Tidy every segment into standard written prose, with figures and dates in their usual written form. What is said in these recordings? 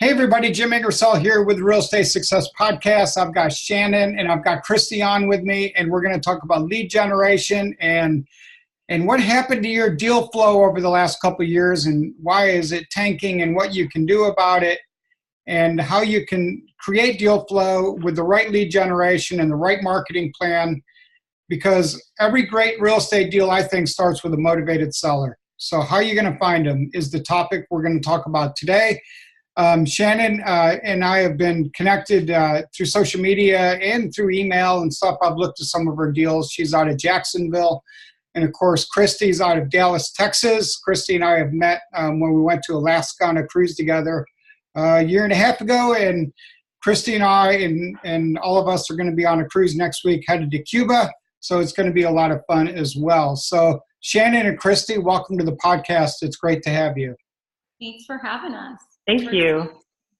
Hey everybody, Jim Ingersoll here with the Real Estate Success Podcast. I've got Shannon and I've got Christy on with me, and we're going to talk about lead generation and what happened to your deal flow over the last couple of years, and why is it tanking, and what you can do about it, and how you can create deal flow with the right lead generation and the right marketing plan, because every great real estate deal, I think, starts with a motivated seller. So how are you going to find them is the topic we're going to talk about today. Shannon and I have been connected through social media and through email and stuff. I've looked at some of her deals. She's out of Jacksonville. And of course, Christy's out of Dallas, Texas. Christy and I have met when we went to Alaska on a cruise together a year and a half ago. And Christy and I and all of us are going to be on a cruise next week headed to Cuba. So it's going to be a lot of fun as well. So Shannon and Christy, welcome to the podcast. It's great to have you. Thanks for having us. Thank you.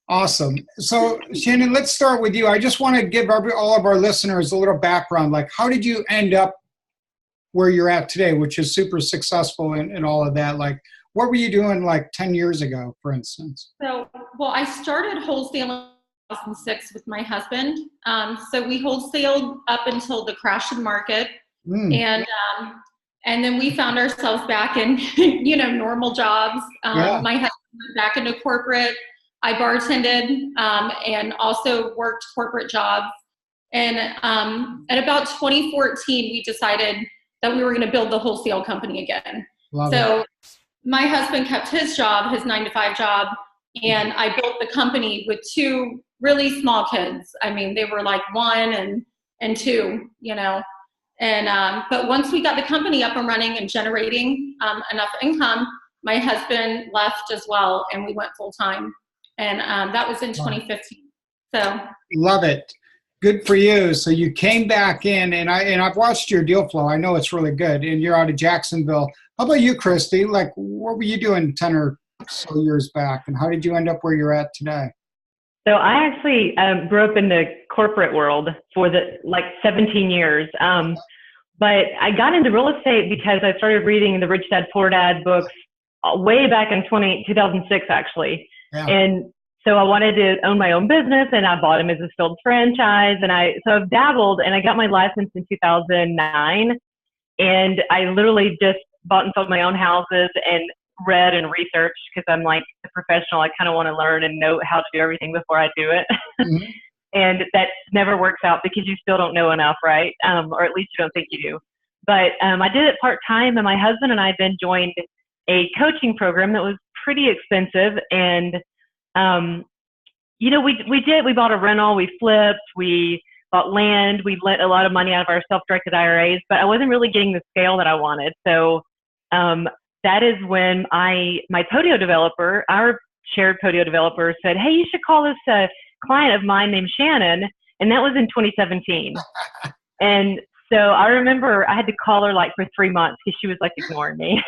Awesome. So Shannon, let's start with you. I just want to give all of our listeners a little background. Like, how did you end up where you're at today, which is super successful and all of that? Like, what were you doing like 10 years ago, for instance? Well, I started wholesaling in 2006 with my husband. So we wholesaled up until the crash of the market. And then we found ourselves back in, normal jobs. My husband went back into corporate. I bartended and also worked corporate jobs. And at about 2014, we decided that we were going to build the wholesale company again. So my husband kept his job, his 9-to-5 job, and I built the company with two really small kids. I mean, they were like 1 and 2, But once we got the company up and running and generating enough income, my husband left as well, and we went full time. And that was in 2015. So love it. Good for you. So you came back in, and I've watched your deal flow. I know it's really good, and you're out of Jacksonville. How about you, Christy? Like, what were you doing 10 or so years back, and how did you end up where you're at today? So I actually grew up in the corporate world for 17 years. But I got into real estate because I started reading the Rich Dad Poor Dad books way back in 2006, actually. Yeah. And so I wanted to own my own business, and I bought a Mrs. Fields franchise. So I've dabbled, and I got my license in 2009. And I literally just bought and sold my own houses and read and researched, because I'm like a professional. I kind of want to learn and know how to do everything before I do it. Mm-hmm. And that never works out because you still don't know enough, right? Or at least you don't think you do. But I did it part-time, and my husband and I then joined a coaching program that was pretty expensive. And, we bought a rental, we flipped, we bought land, we lent a lot of money out of our self-directed IRAs, but I wasn't really getting the scale that I wanted. So that is when my Podio developer, our shared Podio developer, said, hey, you should call this client of mine named Shannon, and that was in 2017. And so I remember I had to call her like for 3 months because she was like ignoring me.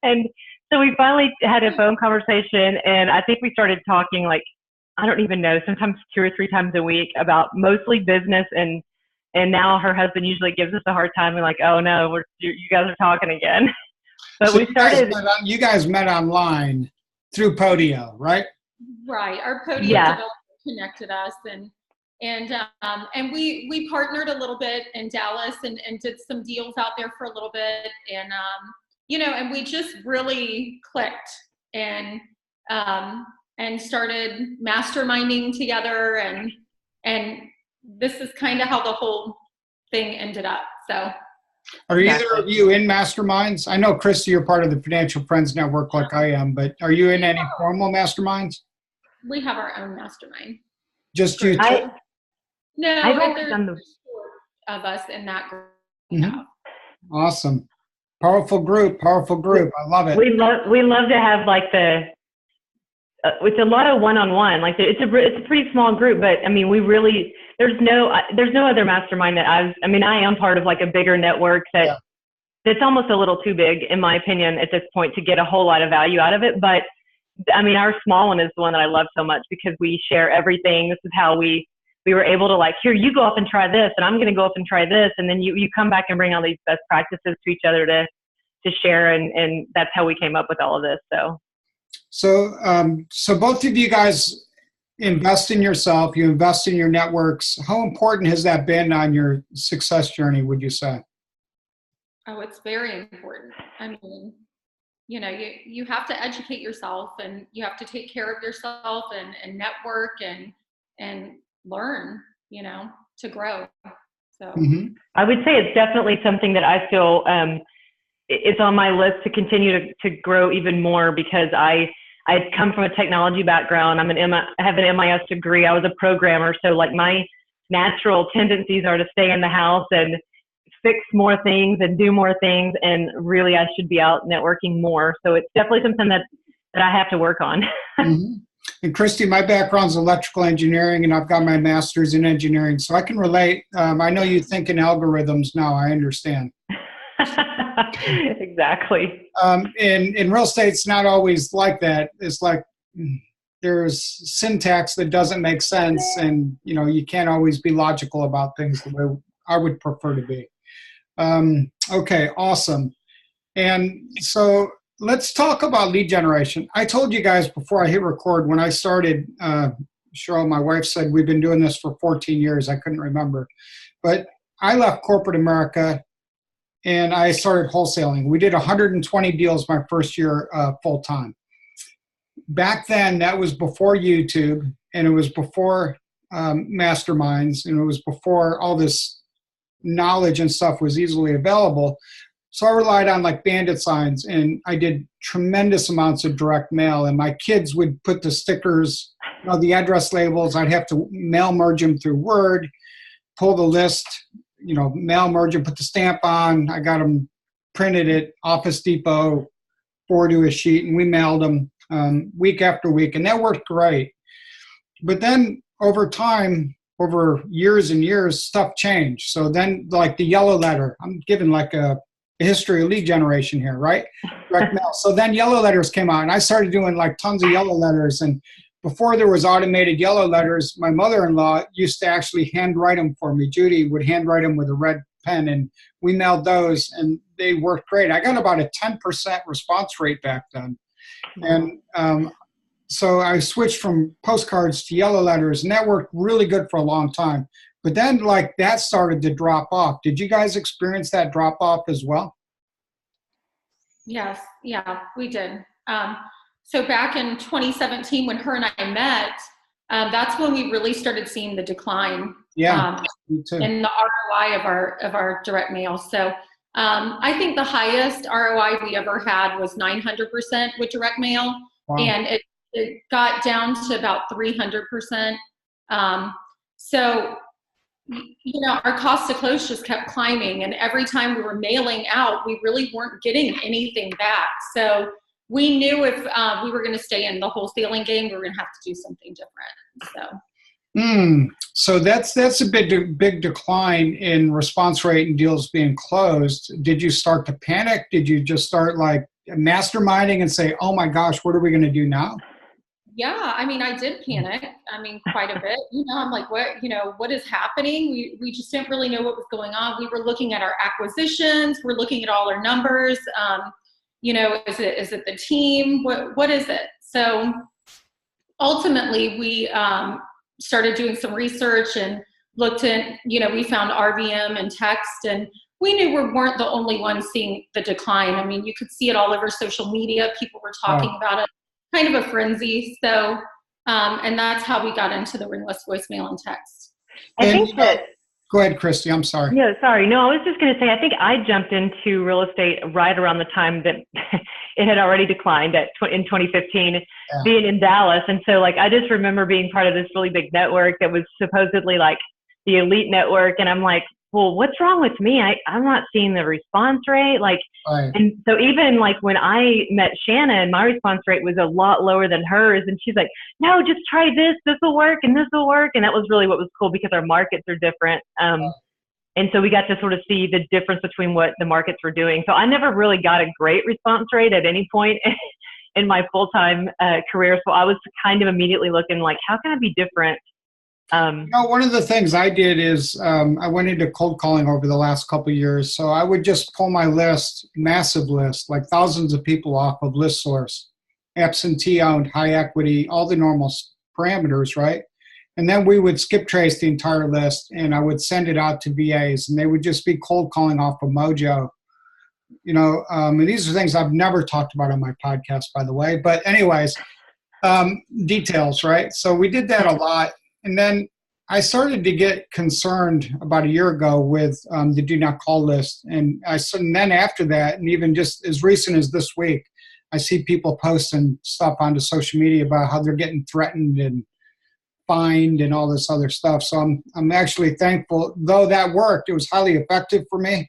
And so we finally had a phone conversation, and I think we started talking like, I don't even know, sometimes 2 or 3 times a week about mostly business. And now her husband usually gives us a hard time and like, oh no, you guys are talking again. But so you guys met online through Podio, right? Right. Our Podio developer connected us, and we partnered a little bit in Dallas and did some deals out there for a little bit, and and we just really clicked and started masterminding together, and this is kind of how the whole thing ended up. So are either of you in masterminds? I know, Christy, you're part of the Financial Friends Network like I am, but are you in any formal masterminds? We have our own mastermind. Just you two? I've there's done of us in that group. Mm-hmm. Awesome. Powerful group. I love it. We love to have like it's a lot of one-on-one. Like it's a pretty small group, but I mean, there's no other mastermind that I am part of like a bigger network that's almost a little too big, in my opinion, at this point, to get a whole lot of value out of it. But I mean, our small one is the one that I love so much because we share everything. This is how we were able to like, here, you go up and try this, and I'm going to go up and try this. And then you come back and bring all these best practices to each other to share. And that's how we came up with all of this. So both of you guys invest in yourself, you invest in your networks. How important has that been on your success journey, would you say? Oh, it's very important. I mean, you have to educate yourself, and you have to take care of yourself and network and learn, to grow. So I would say it's definitely something that I feel it's on my list to continue to grow even more, because I come from a technology background. I have an MIS degree. I was a programmer. So like my natural tendencies are to stay in the house and fix more things and do more things. And really I should be out networking more. So it's definitely something that I have to work on. And Christy, my background's electrical engineering, and I've got my master's in engineering. So I can relate. I know you think in algorithms now. I understand. Exactly. In real estate, it's not always like that. It's like there's syntax that doesn't make sense, and you can't always be logical about things the way I would prefer to be. Okay, awesome. And so let's talk about lead generation. I told you guys before I hit record, when I started, Cheryl, my wife, said we've been doing this for 14 years. I couldn't remember. But I left corporate America and I started wholesaling. We did 120 deals my first year full time. Back then, that was before YouTube, and it was before masterminds, and it was before all this knowledge and stuff was easily available. So I relied on like bandit signs, and I did tremendous amounts of direct mail, and my kids would put the stickers, the address labels. I'd have to mail merge them through Word, pull the list, mail merge and put the stamp on. I got them printed at Office Depot, forward to a sheet, and we mailed them week after week, and that worked great. But then over time, over years and years, stuff changed. So then like the yellow letter, I'm giving like a history of lead generation here, right? Direct mail. So then yellow letters came out, and I started doing like tons of yellow letters. And before there was automated yellow letters, my mother-in-law used to actually handwrite them for me. Judy would handwrite them with a red pen, and we mailed those, and they worked great. I got about a 10% response rate back then. And so I switched from postcards to yellow letters, and that worked really good for a long time. But then like that started to drop off. Did you guys experience that drop off as well? Yes. Yeah, we did. So back in 2017, when her and I met, that's when we really started seeing the decline me too. in the ROI of our direct mail. So I think the highest ROI we ever had was 900% with direct mail. Wow. And it got down to about 300%. So, our cost to close just kept climbing, and every time we were mailing out, we really weren't getting anything back. So we knew if we were going to stay in the wholesaling game, we were going to have to do something different. So that's a big decline in response rate and deals being closed. Did you start to panic? Did you just start like masterminding and say, oh my gosh, what are we going to do now? Yeah, I did panic. Quite a bit. I'm like, what is happening? We just didn't really know what was going on. We were looking at our acquisitions. We're looking at all our numbers. Is it the team? What is it? So ultimately, we started doing some research and looked at, we found RVM and text, and we knew we weren't the only ones seeing the decline. You could see it all over social media. People were talking about it. Kind of a frenzy. So, and that's how we got into the Ringless voicemail and text. I think that. Go ahead, Christy. I'm sorry. Yeah, sorry. No, I was just going to say, I think I jumped into real estate right around the time that it had already declined in 2015, being in Dallas. And so I just remember being part of this really big network that was supposedly like the elite network. And I'm like, well, what's wrong with me? I'm not seeing the response rate. And so even when I met Shannon, my response rate was a lot lower than hers. And she's like, no, just try this. This will work and this will work. And that was really what was cool, because our markets are different. And so we got to sort of see the difference between what the markets were doing. So I never really got a great response rate at any point in my full-time career. So I was kind of immediately looking how can I be different? One of the things I did is I went into cold calling over the last couple of years. So I would just pull my list, massive list, like thousands of people off of ListSource, absentee owned, high equity, all the normal parameters, right? And then we would skip trace the entire list, and I would send it out to VAs, and they would just be cold calling off of Mojo. And these are things I've never talked about on my podcast, by the way. But anyways, details, right? So we did that a lot. And then I started to get concerned about a year ago with the do not call list. And then after that, and even just as recent as this week, I see people posting stuff onto social media about how they're getting threatened and fined and all this other stuff. So I'm actually thankful, though that worked, it was highly effective for me.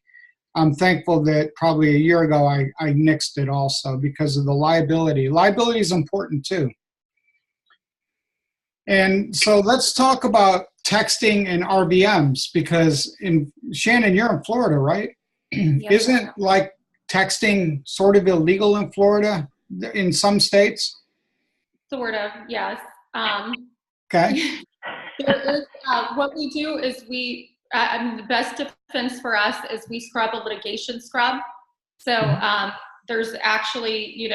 I'm thankful that probably a year ago I nixed it also because of the liability. Liability is important too. And so let's talk about texting and RVMs, because Shannon, you're in Florida, right? Yes. Isn't like texting sort of illegal in Florida in some states? Sort of, yes. Okay. What we do is the best defense for us is we scrub a litigation scrub. So there's actually,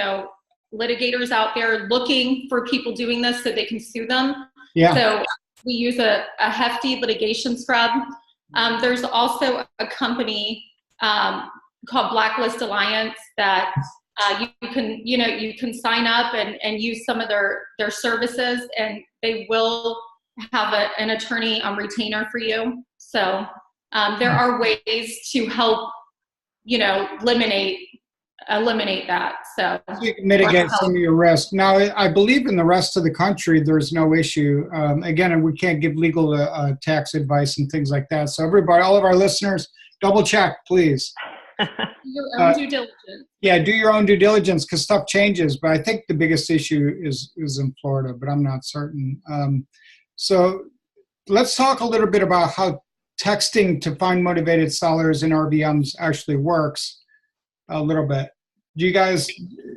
litigators out there looking for people doing this so they can sue them. Yeah. So we use a hefty litigation scrub. There's also a company called Blacklist Alliance that you can sign up and use some of their services, and they will have an attorney on retainer for you. So there are ways to help, eliminate that. So you can mitigate some of your risk. Now, I believe in the rest of the country, there's no issue. Again, we can't give legal tax advice and things like that. So everybody, all of our listeners, double check, please. Your own due diligence. Yeah, do your own due diligence because stuff changes. But I think the biggest issue is in Florida, but I'm not certain. So let's talk a little bit about how texting to find motivated sellers in RVMs actually works a little bit. Do you guys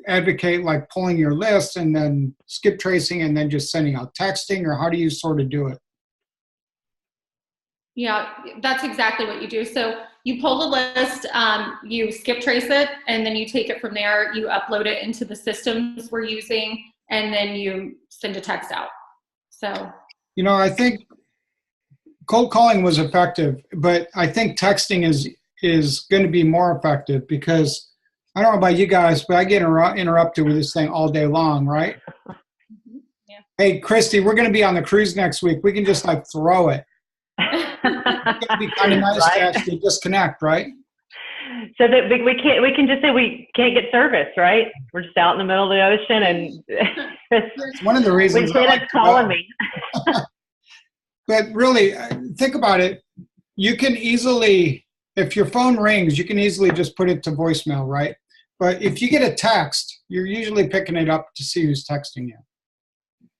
advocate like pulling your list and then skip tracing and then just sending out texting, or how do you sort of do it? Yeah, that's exactly what you do. So you pull the list, you skip trace it, and then you take it from there, you upload it into the systems we're using, and then you send a text out. So, I think cold calling was effective, but I think texting is going to be more effective because I don't know about you guys, but I get interrupted with this thing all day long, right? Yeah. Hey, Christy, we're going to be on the cruise next week. We can just like throw it. It's going to be kind of nice to actually disconnect, right? So that we can just say we can't get service, right? We're just out in the middle of the ocean, and it's one of the reasons calling me. But really, think about it. You can easily, if your phone rings, you can easily just put it to voicemail, right? But if you get a text, you're usually picking it up to see who's texting you.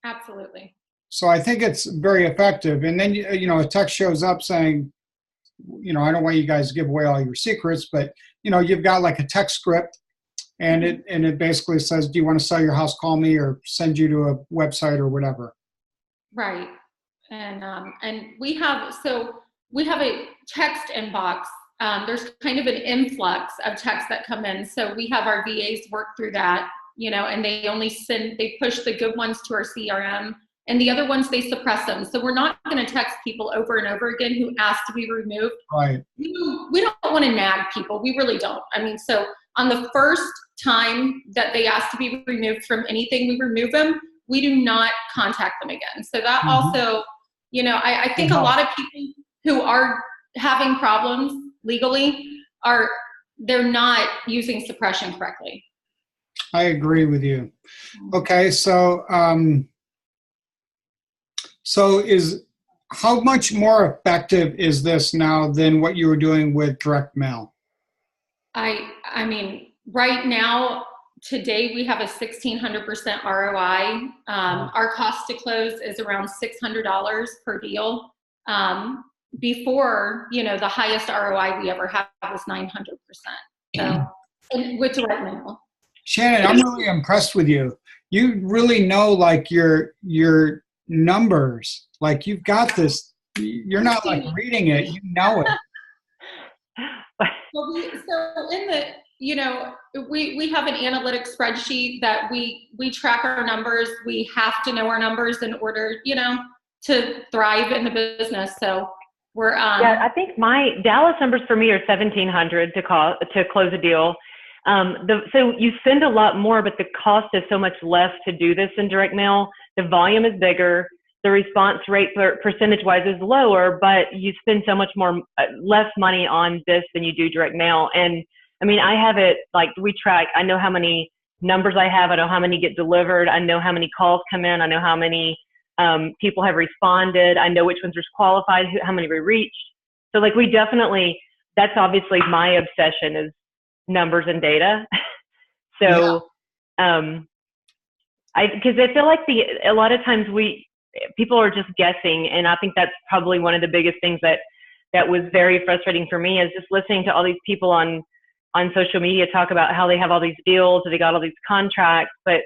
Absolutely. So I think it's very effective. And then, a text shows up saying, I don't want you guys to give away all your secrets, but, you've got like a text script and it basically says, do you want to sell your house? Call me, or send you to a website or whatever. Right. And we have a text inbox. There's kind of an influx of texts that come in. So we have our VAs work through that, and they push the good ones to our CRM, and the other ones, they suppress them. So we're not going to text people over and over again who ask to be removed. Right. We don't want to nag people. We really don't. So on the first time that they ask to be removed from anything, we remove them. We do not contact them again. So that also, I think a lot of people who are having problems legally they're not using suppression correctly. I agree with you. Okay, so how much more effective is this now than what you were doing with direct mail? I mean, right now, today we have a 1,600% ROI. Our cost to close is around $600 per deal. Before, the highest ROI we ever had was 900%. So, with direct mail. Shannon, I'm really impressed with you. You really know like your numbers. Like you've got this. You're not like reading it. You know it. So in you know, we have an analytic spreadsheet that we track our numbers. We have to know our numbers in order, you know, to thrive in the business. So we're yeah, I think my Dallas numbers for me are 1,700 to close a deal. So you spend a lot more, but the cost is so much less to do this in direct mail. The volume is bigger. The response rate percentage-wise is lower, but you spend so much more, less money on this than you do direct mail. And I mean, I have it like we track. I know how many numbers I have. I know how many get delivered. I know how many calls come in. I know how many people have responded. I know which ones are qualified, how many we reached. So like we definitely, that's obviously my obsession is numbers and data. So, because I feel like a lot of times people are just guessing. And I think that's probably one of the biggest things that was very frustrating for me is just listening to all these people on social media talk about how they have all these deals or they got all these contracts, but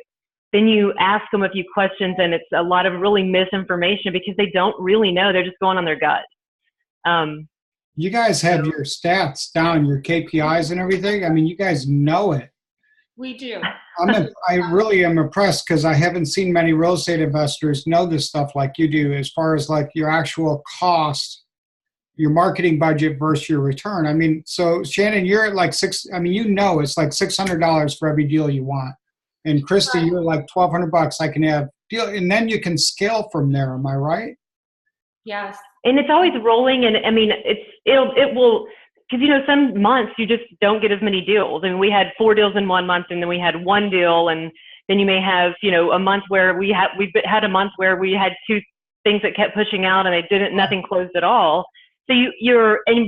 then you ask them a few questions and it's a lot of really misinformation because they don't really know. They're just going on their gut. You guys have your stats down, your KPIs and everything. I mean, you guys know it. We do. I really am impressed because I haven't seen many real estate investors know this stuff like you do as far as like your actual cost, your marketing budget versus your return. I mean, so Shannon, you're at like you know, it's like $600 for every deal you want. And Christy, you're like $1,200. I can have deal, and then you can scale from there. Am I right? Yes. And it's always rolling. And I mean, it will, because you know, some months you just don't get as many deals. I mean, we had 4 deals in one month, and then we had 1 deal, and then you may have, you know, a month where we've had a month where we had 2 things that kept pushing out, and nothing closed at all. So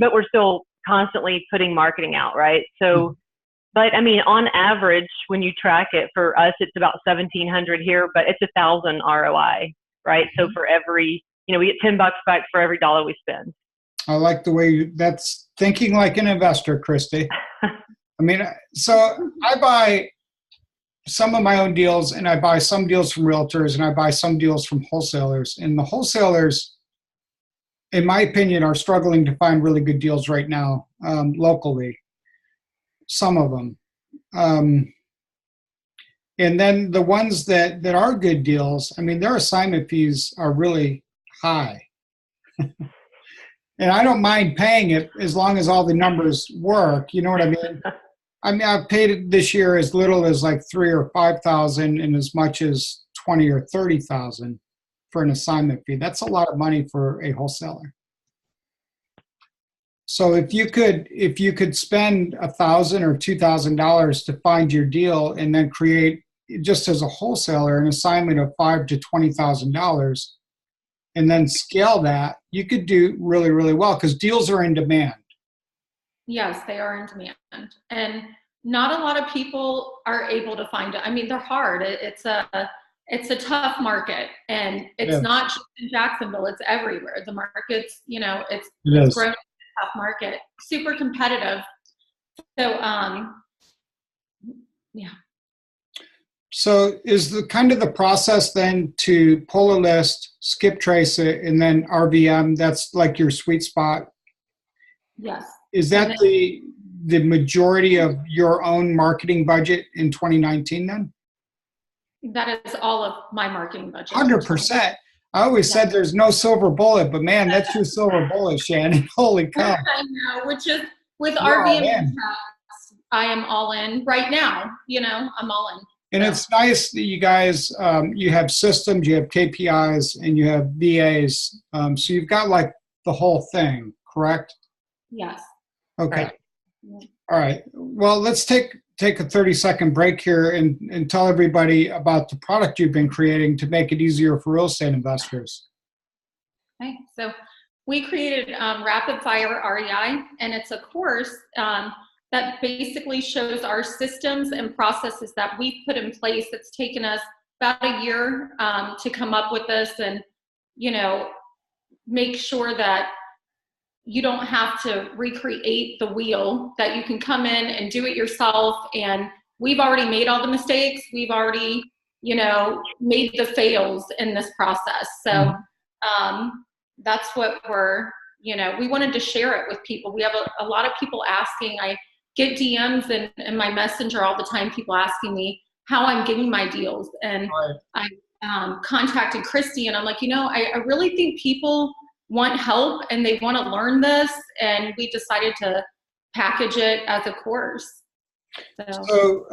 but we're still constantly putting marketing out, right? So. But I mean, on average, when you track it for us, it's about 1,700 here, but it's 1,000 ROI, right? So for every, you know, we get $10 back for every dollar we spend. I like the way that's thinking like an investor, Christy. I mean, so I buy some of my own deals and I buy some deals from realtors and I buy some deals from wholesalers. And the wholesalers, in my opinion, are struggling to find really good deals right now locally. Some of them. And then the ones that are good deals, I mean, their assignment fees are really high. And I don't mind paying it as long as all the numbers work. You know what I mean? I mean, I've paid it this year as little as like $3,000 or $5,000 and as much as $20,000 or $30,000 for an assignment fee. That's a lot of money for a wholesaler. So if you could spend $1,000 or $2,000 to find your deal and then create, just as a wholesaler, an assignment of $5,000 to $20,000, and then scale that, you could do really, really well because deals are in demand. Yes, they are in demand, and not a lot of people are able to find it. I mean, they're hard. It's a tough market, and it's not just in Jacksonville. It's everywhere. The market's, you know, it's grown. Tough market, super competitive. So, yeah. So is the kind of the process then to pull a list, skip trace it, and then RVM, that's like your sweet spot? Yes. Is that the majority of your own marketing budget in 2019 then? That is all of my marketing budget. 100%. I always said there's no silver bullet, but man, that's your silver bullet, Shannon. Holy cow. I know, which is with RVM, I am all in right now. You know, I'm all in. And it's nice that you guys, you have systems, you have KPIs, and you have VAs. So you've got like the whole thing, correct? Yes. Okay. Right. All right. Well, let's take a 30-second break here and tell everybody about the product you've been creating to make it easier for real estate investors. Okay. So we created Rapid Fire REI, and it's a course that basically shows our systems and processes that we've put in place. It's taken us about a year to come up with this and, you know, make sure that you don't have to recreate the wheel, that you can come in and do it yourself. And we've already made all the mistakes. We've already, you know, made the fails in this process. So that's what we wanted to share it with people. We have a lot of people asking. get DMs in my messenger all the time, people asking me how I'm getting my deals. And I contacted Christy, and I'm like, I really think people want help and they want to learn this. And we decided to package it as a course. So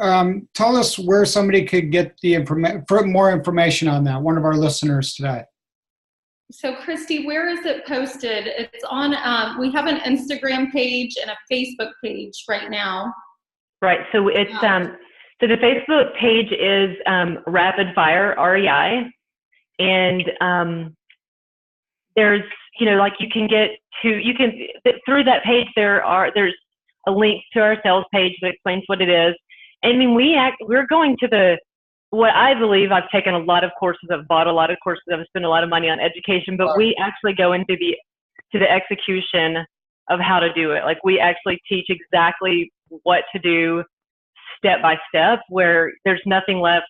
tell us where somebody could get more information on that, one of our listeners today. So Christy, where is it posted? It's on, we have an Instagram page and a Facebook page right now. Right, so it's, so the Facebook page is Rapid Fire, REI, and there's, like through that page, there's a link to our sales page that explains what it is. I mean, we're going to what I believe, I've taken a lot of courses, I've bought a lot of courses, I've spent a lot of money on education, but we actually go into the execution of how to do it. Like, we actually teach exactly what to do step by step, where there's nothing left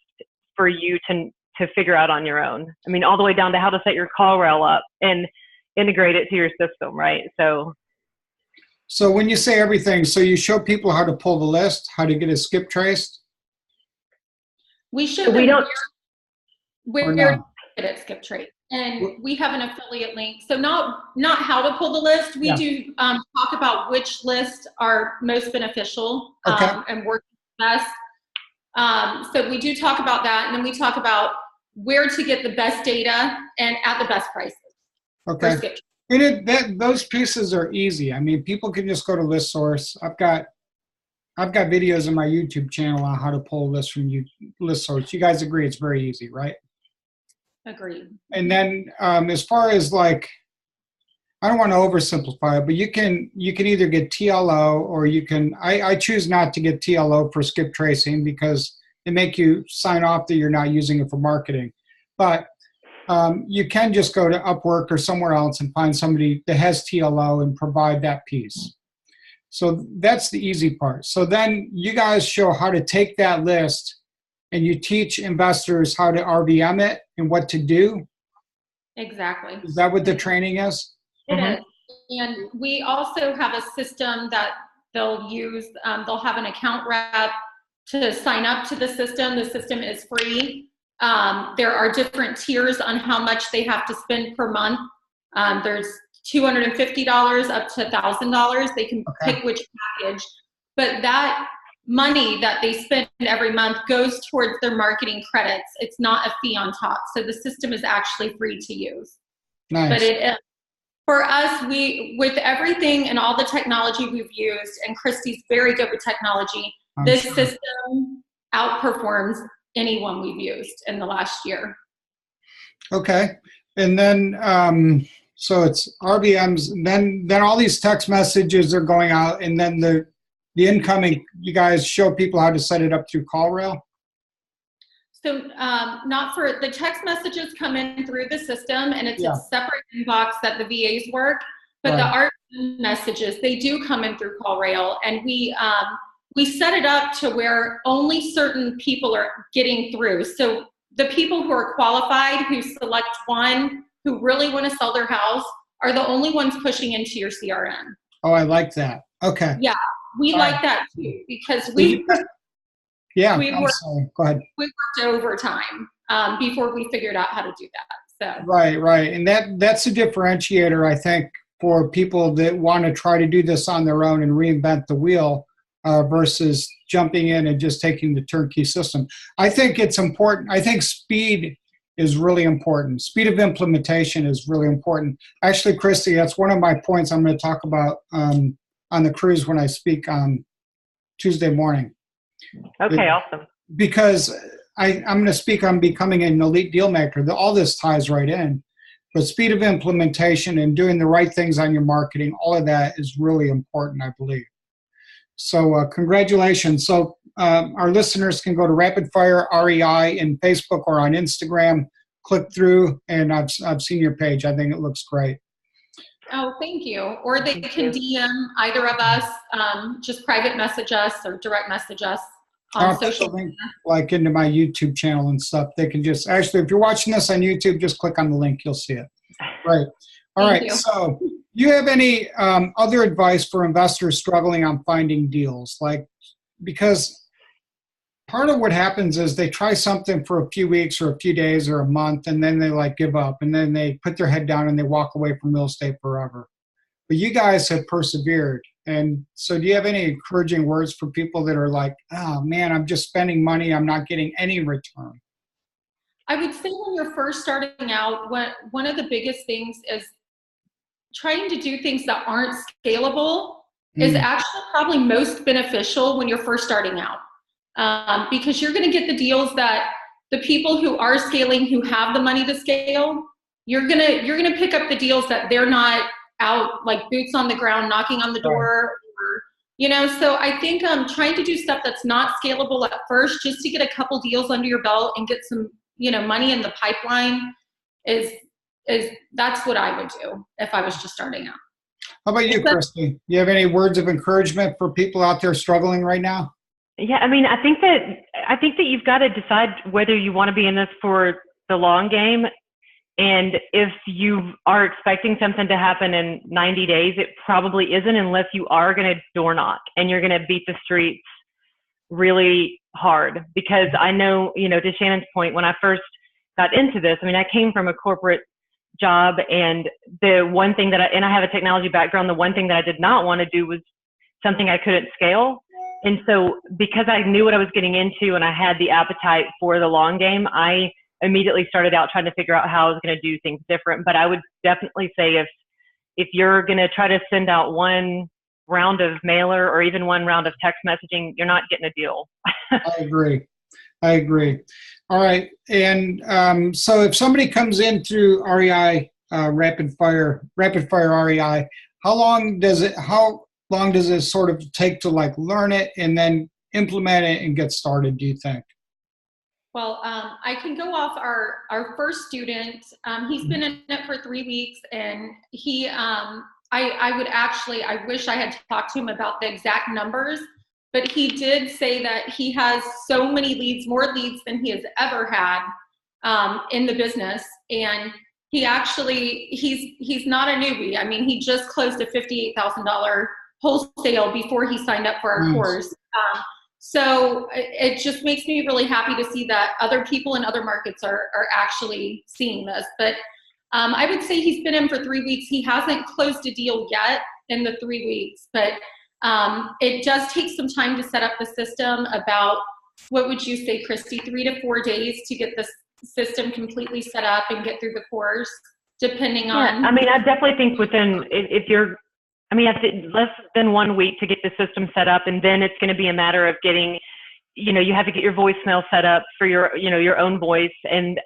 for you to figure out on your own. I mean, all the way down to how to set your call rail up and integrate it to your system, right? So when you say everything, so you show people how to pull the list, how to get a skip traced? We show them where to get it skip trace. And we have an affiliate link. So not how to pull the list. We do talk about which lists are most beneficial and work best. So we do talk about that. And then we talk about where to get the best data and at the best prices. Okay. And those pieces are easy. I mean, people can just go to ListSource. I've got videos on my YouTube channel on how to pull lists from ListSource. You guys agree it's very easy, right? Agreed. And then as far as I don't want to oversimplify it, but you can either get TLO or you can. I choose not to get TLO for skip tracing because they make you sign off that you're not using it for marketing. But you can just go to Upwork or somewhere else and find somebody that has TLO and provide that piece. So that's the easy part. So then you guys show how to take that list and you teach investors how to RVM it and what to do. Exactly. Is that what the training is? It is. And we also have a system that they'll use. They'll have an account rep to sign up to the system. The system is free. There are different tiers on how much they have to spend per month. There's $250 up to $1,000. They can pick which package, but that money that they spend every month goes towards their marketing credits. It's not a fee on top. So the system is actually free to use. Nice. But for us, with everything and all the technology we've used, and Christy's very good with technology, this system outperforms anyone we've used in the last year. Okay. And then, so it's RVMs, then all these text messages are going out, and then the incoming, you guys show people how to set it up through CallRail? So not for, the text messages come in through the system, and it's a separate inbox that the VAs work, but the RVM messages, they do come in through CallRail, and we set it up to where only certain people are getting through. So the people who are qualified, who select one, who really want to sell their house, are the only ones pushing into your CRM. Oh, I like that. Okay. Yeah, we like that too, because we Go ahead. worked overtime before we figured out how to do that. So Right. And that's a differentiator, I think, for people that want to try to do this on their own and reinvent the wheel versus jumping in and just taking the turnkey system. I think it's important. I think speed is really important. Speed of implementation is really important. Actually, Christy, that's one of my points I'm going to talk about on the cruise when I speak on Tuesday morning. Okay, awesome. Because I'm going to speak on becoming an elite deal maker. All this ties right in. But speed of implementation and doing the right things on your marketing, all of that is really important, I believe. So congratulations. So our listeners can go to Rapid Fire REI in Facebook or on Instagram, click through, and I've seen your page. I think it looks great. Oh, thank you. Or they can DM either of us, just private message us or direct message us on social media. Like into my YouTube channel and stuff. They can just, actually, if you're watching this on YouTube, just click on the link. You'll see it. Right. All right. So you have any other advice for investors struggling on finding deals? Like, because part of what happens is they try something for a few weeks or a few days or a month, and then they like give up, and then they put their head down and they walk away from real estate forever. But you guys have persevered. And so do you have any encouraging words for people that are like, oh man, I'm just spending money, I'm not getting any return? I would say when you're first starting out, one of the biggest things is trying to do things that aren't scalable is actually probably most beneficial when you're first starting out. Because you're going to get the deals that the people who are scaling, who have the money to scale, you're gonna pick up the deals that they're not out like boots on the ground, knocking on the door, or, so I think trying to do stuff that's not scalable at first, just to get a couple deals under your belt and get some, money in the pipeline that's what I would do if I was just starting out. How about you, Christy? Do you have any words of encouragement for people out there struggling right now? Yeah, I mean, I think that you've got to decide whether you want to be in this for the long game. And if you are expecting something to happen in 90 days, it probably isn't, unless you are going to door knock and you're going to beat the streets really hard. Because I know, to Shannon's point, when I first got into this, I mean, I came from a corporate job, and the one thing that I have a technology background, the one thing that I did not want to do was something I couldn't scale. And so because I knew what I was getting into and I had the appetite for the long game, I immediately started out trying to figure out how I was going to do things different. But I would definitely say if you're going to try to send out one round of mailer or even one round of text messaging, you're not getting a deal. I agree. All right. And so if somebody comes in through REI, rapid fire REI, how long does it sort of take to like learn it and then implement it and get started, do you think? Well, I can go off our first student. He's been in it for 3 weeks, and he, I wish I had talked to him about the exact numbers, but he did say that he has so many leads, more leads than he has ever had in the business. And he actually, he's not a newbie. I mean, he just closed a $58,000 wholesale before he signed up for our course. So it just makes me really happy to see that other people in other markets are actually seeing this. But I would say he's been in for 3 weeks. He hasn't closed a deal yet in the 3 weeks, but it does take some time to set up the system. About, what would you say, Christy, 3 to 4 days to get this system completely set up and get through the course, depending on. I mean, I definitely think I think less than 1 week to get the system set up, and then it's going to be a matter of getting, you have to get your voicemail set up for your own voice, and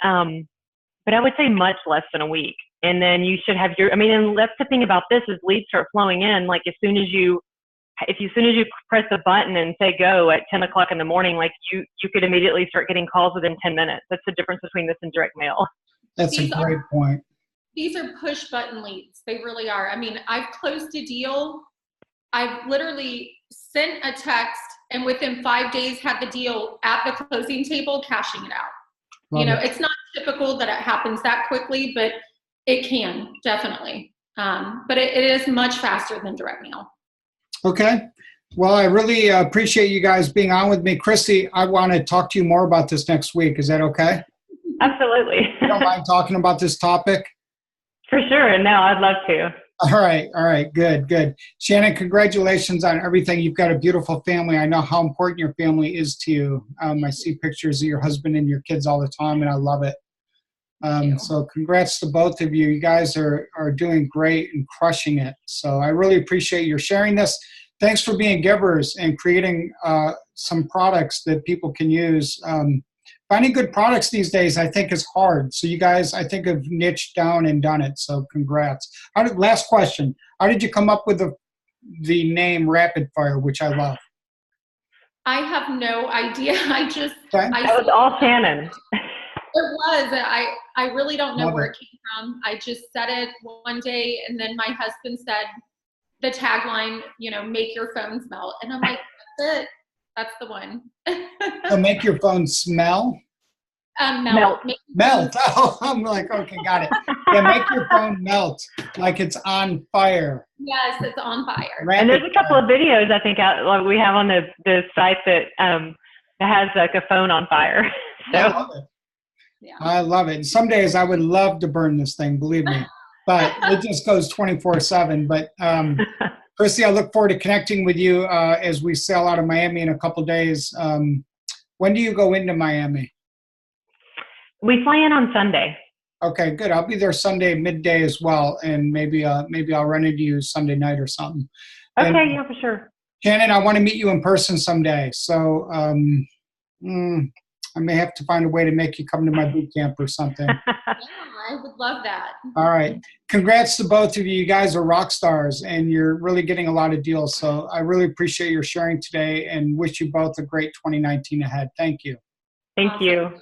but I would say much less than a week, and then you should have and that's the thing about this is leads start flowing in like as soon as you press the button and say go at 10 o'clock in the morning, like you could immediately start getting calls within 10 minutes. That's the difference between this and direct mail. That's a great point. These are push button leads. They really are. I mean, I've closed a deal. I've literally sent a text and within 5 days had the deal at the closing table, cashing it out. It's not typical that it happens that quickly, but it can definitely. But it is much faster than direct mail. Okay. Well, I really appreciate you guys being on with me. Christy, I want to talk to you more about this next week. Is that okay? Absolutely. You don't mind talking about this topic? For sure. No, I'd love to. All right. Good. Shannon, congratulations on everything. You've got a beautiful family. I know how important your family is to you. I see pictures of your husband and your kids all the time, and I love it. So congrats to both of you. You guys are doing great and crushing it. So I really appreciate your sharing this. Thanks for being givers and creating some products that people can use. Finding good products these days, I think, is hard. So you guys, I think, have niched down and done it. So congrats. Last question. How did you come up with the name Rapid Fire, which I love? I have no idea. That was all Shannon. It was. I really don't know where it came from. I just said it one day, and then my husband said the tagline, make your phone smell. And I'm like, that's it. That's the one. So make your phone smell? Melt. Melt. Oh, I'm like, okay, got it. Yeah, make your phone melt like it's on fire. Yes, it's on fire. And there's a couple of videos I think like we have on the site that has like a phone on fire. So. I love it. Yeah. I love it. And some days I would love to burn this thing, believe me, but it just goes 24/7. But Christy, I look forward to connecting with you as we sail out of Miami in a couple of days. When do you go into Miami? We fly in on Sunday. Okay, good. I'll be there Sunday midday as well, and maybe I'll run into you Sunday night or something. Okay, and, yeah, for sure. Shannon, I want to meet you in person someday. So I may have to find a way to make you come to my boot camp or something. Yeah, I would love that. All right. Congrats to both of you. You guys are rock stars, and you're really getting a lot of deals. So I really appreciate your sharing today and wish you both a great 2019 ahead. Thank you. Thank you.